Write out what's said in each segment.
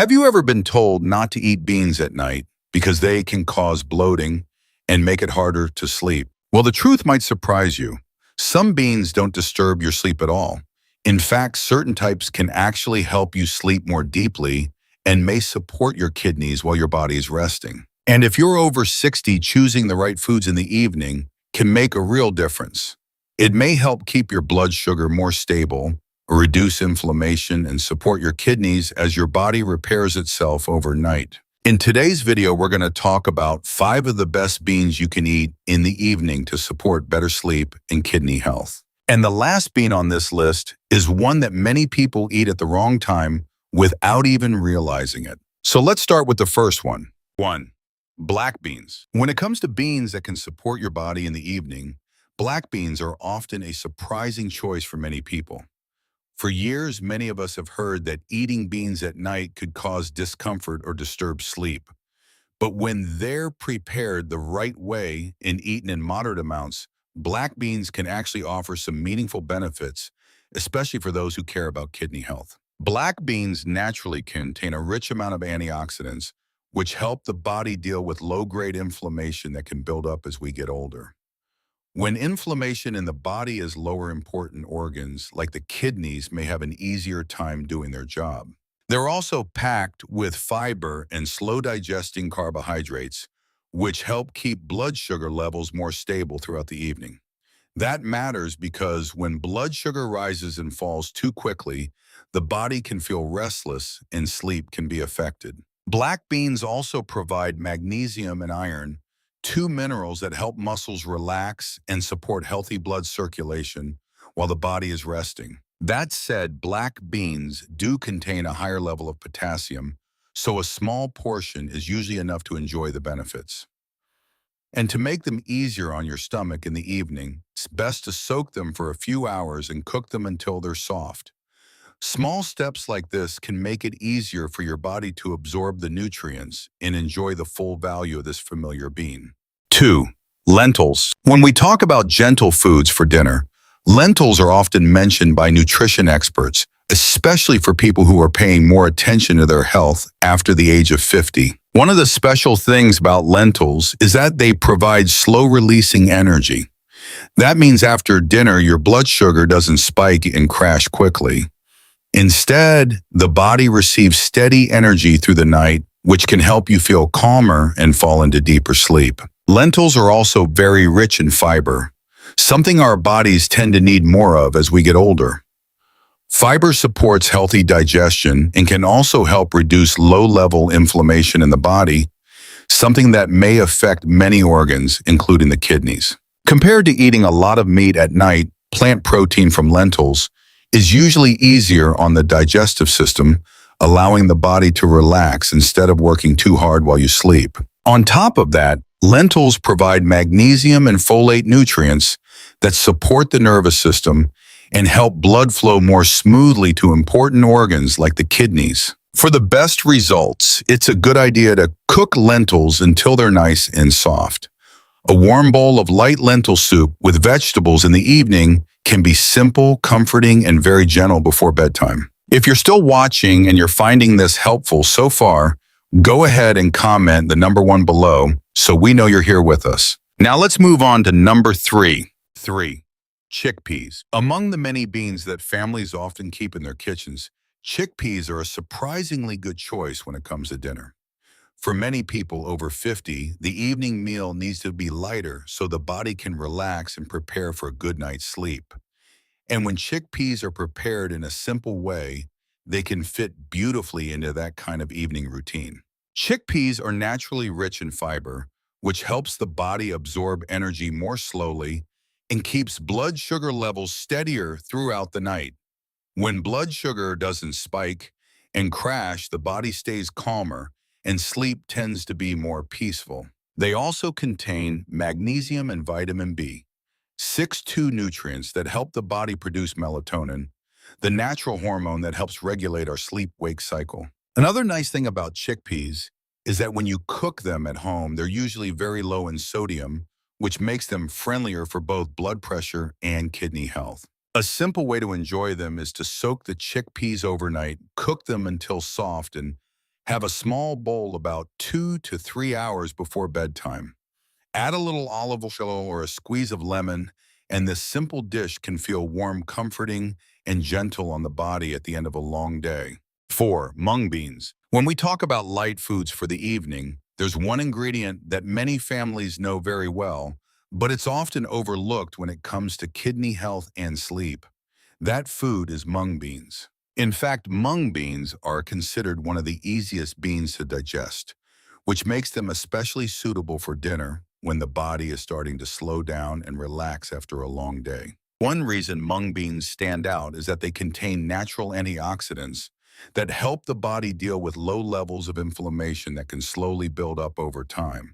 Have you ever been told not to eat beans at night because they can cause bloating and make it harder to sleep? Well, the truth might surprise you. Some beans don't disturb your sleep at all. In fact, certain types can actually help you sleep more deeply and may support your kidneys while your body is resting. And if you're over 60, choosing the right foods in the evening can make a real difference. It may help keep your blood sugar more stable, reduce inflammation, and support your kidneys as your body repairs itself overnight. In today's video, we're going to talk about 5 of the best beans you can eat in the evening to support better sleep and kidney health. And the last bean on this list is one that many people eat at the wrong time without even realizing it. So let's start with the first one. 1. Black beans. When it comes to beans that can support your body in the evening, black beans are often a surprising choice for many people. For years, many of us have heard that eating beans at night could cause discomfort or disturb sleep. But when they're prepared the right way and eaten in moderate amounts, black beans can actually offer some meaningful benefits, especially for those who care about kidney health. Black beans naturally contain a rich amount of antioxidants, which help the body deal with low-grade inflammation that can build up as we get older. When inflammation in the body is lower, important organs like the kidneys may have an easier time doing their job. They're also packed with fiber and slow-digesting carbohydrates, which help keep blood sugar levels more stable throughout the evening. That matters because when blood sugar rises and falls too quickly, the body can feel restless and sleep can be affected. Black beans also provide magnesium and iron, 2 minerals that help muscles relax and support healthy blood circulation while the body is resting. That said, black beans do contain a higher level of potassium, so a small portion is usually enough to enjoy the benefits. And to make them easier on your stomach in the evening, it's best to soak them for a few hours and cook them until they're soft. Small steps like this can make it easier for your body to absorb the nutrients and enjoy the full value of this familiar bean. 2. Lentils. When we talk about gentle foods for dinner, lentils are often mentioned by nutrition experts, especially for people who are paying more attention to their health after the age of 50. One of the special things about lentils is that they provide slow-releasing energy. That means after dinner, your blood sugar doesn't spike and crash quickly. Instead, the body receives steady energy through the night, which can help you feel calmer and fall into deeper sleep. Lentils are also very rich in fiber, something our bodies tend to need more of as we get older. Fiber supports healthy digestion and can also help reduce low-level inflammation in the body, something that may affect many organs, including the kidneys. Compared to eating a lot of meat at night, plant protein from lentils is usually easier on the digestive system, allowing the body to relax instead of working too hard while you sleep. On top of that, lentils provide magnesium and folate nutrients that support the nervous system and help blood flow more smoothly to important organs like the kidneys. For the best results, it's a good idea to cook lentils until they're nice and soft. A warm bowl of light lentil soup with vegetables in the evening can be simple, comforting, and very gentle before bedtime. If you're still watching and you're finding this helpful so far, go ahead and comment the number 1 below so we know you're here with us. Now let's move on to number 3. 3. Chickpeas. Among the many beans that families often keep in their kitchens, chickpeas are a surprisingly good choice when it comes to dinner. For many people over 50, the evening meal needs to be lighter so the body can relax and prepare for a good night's sleep. And when chickpeas are prepared in a simple way, they can fit beautifully into that kind of evening routine. Chickpeas are naturally rich in fiber, which helps the body absorb energy more slowly and keeps blood sugar levels steadier throughout the night. When blood sugar doesn't spike and crash, the body stays calmer and sleep tends to be more peaceful. They also contain magnesium and vitamin B, 6 nutrients that help the body produce melatonin, the natural hormone that helps regulate our sleep-wake cycle. Another nice thing about chickpeas is that when you cook them at home, they're usually very low in sodium, which makes them friendlier for both blood pressure and kidney health. A simple way to enjoy them is to soak the chickpeas overnight, cook them until soft, and Have a small bowl about 2 to 3 hours before bedtime. Add a little olive oil or a squeeze of lemon, and this simple dish can feel warm, comforting, and gentle on the body at the end of a long day. 4. Mung beans. When we talk about light foods for the evening, there's one ingredient that many families know very well, but it's often overlooked when it comes to kidney health and sleep. That food is mung beans. In fact, mung beans are considered one of the easiest beans to digest, which makes them especially suitable for dinner when the body is starting to slow down and relax after a long day. One reason mung beans stand out is that they contain natural antioxidants that help the body deal with low levels of inflammation that can slowly build up over time.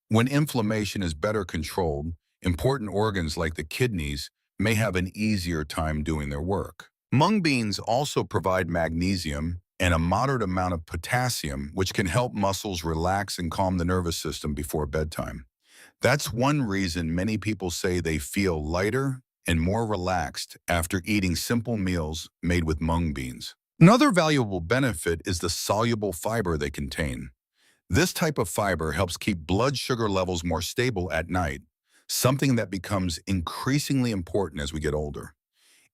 When inflammation is better controlled, important organs like the kidneys may have an easier time doing their work. Mung beans also provide magnesium and a moderate amount of potassium, which can help muscles relax and calm the nervous system before bedtime. That's one reason many people say they feel lighter and more relaxed after eating simple meals made with mung beans. Another valuable benefit is the soluble fiber they contain. This type of fiber helps keep blood sugar levels more stable at night, something that becomes increasingly important as we get older.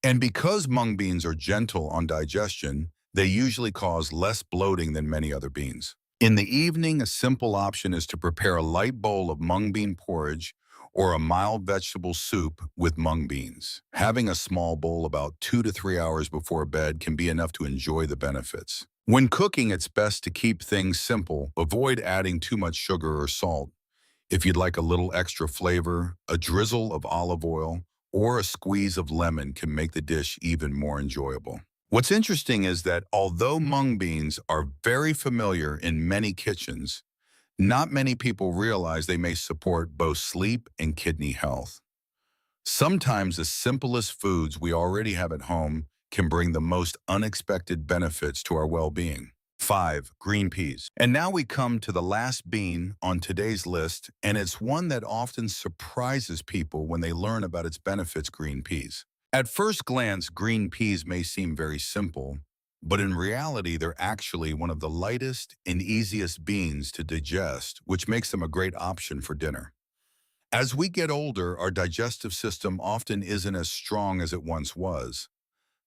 And because mung beans are gentle on digestion, they usually cause less bloating than many other beans. In the evening, a simple option is to prepare a light bowl of mung bean porridge or a mild vegetable soup with mung beans. Having a small bowl about 2 to 3 hours before bed can be enough to enjoy the benefits. When cooking, it's best to keep things simple. Avoid adding too much sugar or salt. If you'd like a little extra flavor, a drizzle of olive oil or a squeeze of lemon can make the dish even more enjoyable. What's interesting is that although mung beans are very familiar in many kitchens, not many people realize they may support both sleep and kidney health. Sometimes the simplest foods we already have at home can bring the most unexpected benefits to our well-being. 5. Green peas. And now we come to the last bean on today's list, and it's one that often surprises people when they learn about its benefits: green peas. At first glance, green peas may seem very simple, but in reality, they're actually one of the lightest and easiest beans to digest, which makes them a great option for dinner. As we get older, our digestive system often isn't as strong as it once was.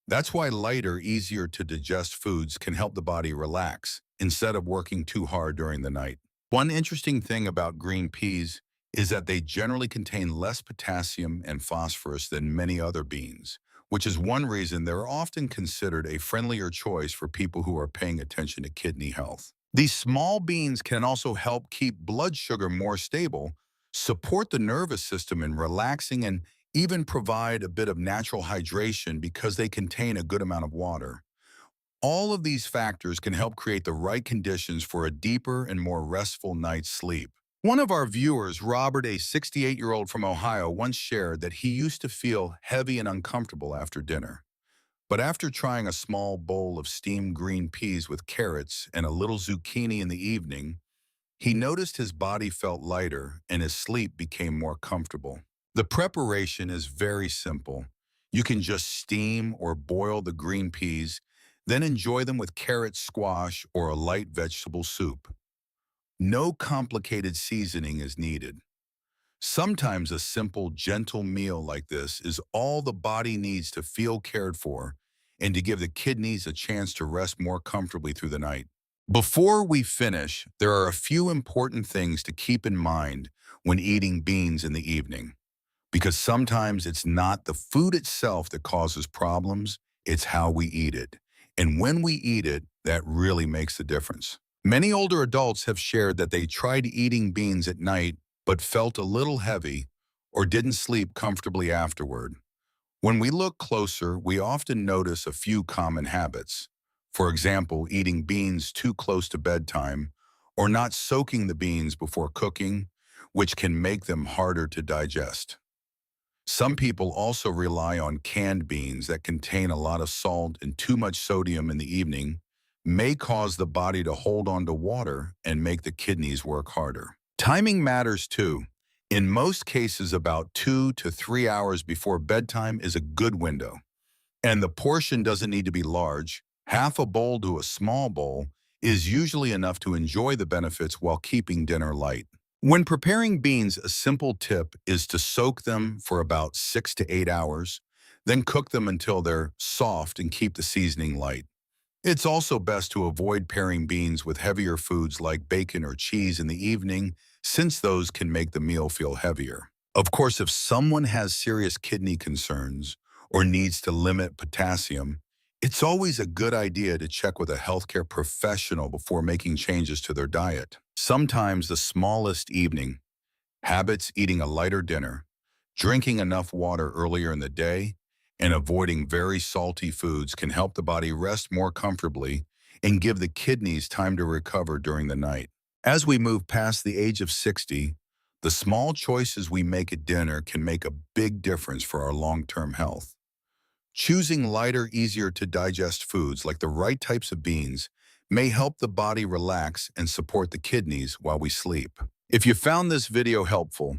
That's why lighter, easier to digest foods can help the body relax instead of working too hard during the night. One interesting thing about green peas is that they generally contain less potassium and phosphorus than many other beans, which is one reason they're often considered a friendlier choice for people who are paying attention to kidney health. These small beans can also help keep blood sugar more stable, support the nervous system in relaxing, and even provide a bit of natural hydration because they contain a good amount of water. All of these factors can help create the right conditions for a deeper and more restful night's sleep. One of our viewers, Robert, a 68-year-old from Ohio, once shared that he used to feel heavy and uncomfortable after dinner. But after trying a small bowl of steamed green peas with carrots and a little zucchini in the evening, he noticed his body felt lighter and his sleep became more comfortable. The preparation is very simple. You can just steam or boil the green peas, then enjoy them with carrot squash or a light vegetable soup. No complicated seasoning is needed. Sometimes a simple, gentle meal like this is all the body needs to feel cared for and to give the kidneys a chance to rest more comfortably through the night. Before we finish, there are a few important things to keep in mind when eating beans in the evening, because sometimes it's not the food itself that causes problems, it's how we eat it. And when we eat it, that really makes a difference. Many older adults have shared that they tried eating beans at night but felt a little heavy or didn't sleep comfortably afterward. When we look closer, we often notice a few common habits. For example, eating beans too close to bedtime or not soaking the beans before cooking, which can make them harder to digest. Some people also rely on canned beans that contain a lot of salt, and too much sodium in the evening may cause the body to hold on to water and make the kidneys work harder. Timing matters too. In most cases, about 2 to 3 hours before bedtime is a good window. And the portion doesn't need to be large. Half a bowl to a small bowl is usually enough to enjoy the benefits while keeping dinner light. When preparing beans, a simple tip is to soak them for about 6 to 8 hours, then cook them until they're soft and keep the seasoning light. It's also best to avoid pairing beans with heavier foods like bacon or cheese in the evening, since those can make the meal feel heavier. Of course, if someone has serious kidney concerns or needs to limit potassium, it's always a good idea to check with a healthcare professional before making changes to their diet. Sometimes the smallest evening habits, eating a lighter dinner, drinking enough water earlier in the day, and avoiding very salty foods can help the body rest more comfortably and give the kidneys time to recover during the night. As we move past the age of 60, the small choices we make at dinner can make a big difference for our long-term health. Choosing lighter, easier to digest foods like the right types of beans may help the body relax and support the kidneys while we sleep. If you found this video helpful,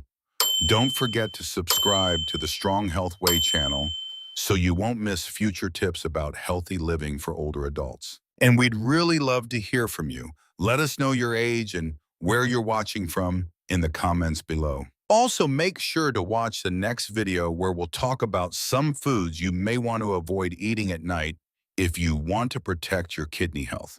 don't forget to subscribe to the Strong Health Way channel so you won't miss future tips about healthy living for older adults. And we'd really love to hear from you. Let us know your age and where you're watching from in the comments below. Also, make sure to watch the next video where we'll talk about some foods you may want to avoid eating at night if you want to protect your kidney health.